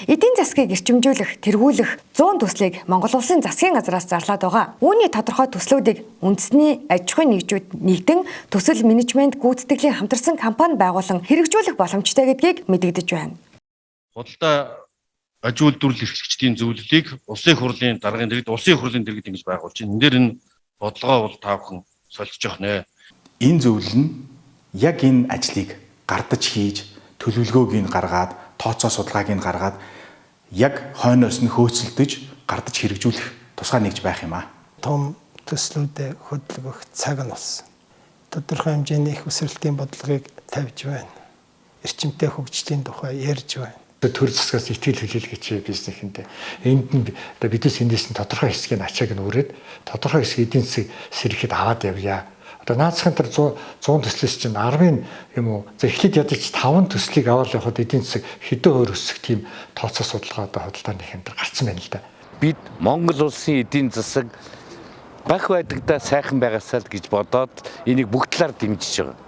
Эдийн засгийг эрчимжүүлэх, тэргүүлэх 100 төслийг Монгол Улсын засгийн газраас зарлаад байгаа. Үүний тодорхой төслүүдийг үндэсний аж ахуйн нэгжүүд нэгдэн төсөл менежмент гүйцэтгэлийн хамтарсан компани байгуулан хэрэгжүүлэх боломжтой гэдгийг мэдэгдэж байна. Худалдаа аж үйлдвэрлэл эрхлэгчдийн зөвлөлийг улсын хурлын даргын дэргэд улсын хурлын дэргэд ингэж байгуулж байна. Энэ дээр энэ бодлогоо бол та бүхэн солилцож явах нэ. Энэ зөвлөл нь яг энэ ажлыг гардаж хийж төлөвлөгөөг нь гаргаад тооцоо судалгааг нь гаргаад яг хойноос нь хөөцөлдөж гардаж хэрэгжүүлэх тусгай нэгж байх юм аа. Том төслүүдэд хөдөлгөх цаг нь болсон. Тодорхой хэмжээний их өсрэлтийн бодлогыг тавьж байна. Эрчимтэй хөгжлийн тухай ярьж байна. Төр засгаас итгэл хүлээлгэж бизнесэндээ энд нь бидээс эндээс нь тодорхой хэсгийн ачааг нь өрөөд тодорхой хэсэг эдийн засгийг сэргэхэд аваад явъя. Одоо наацхан тэр 100 төслөөс чинь 10-ын юм уу. За эхлээд ядаж 5 төслийг аваад явахад эдийн засаг хэдэн хувиар өсөх тийм тооцоо судалгаа одоо хөдөлтааны хэмжээр гарцсан байна л да. Бид Монгол улсын эдийн засаг бах байдагтаа сайхан байгаасаа л гэж бодоод энийг бүгд талаар дэмжиж байгаа.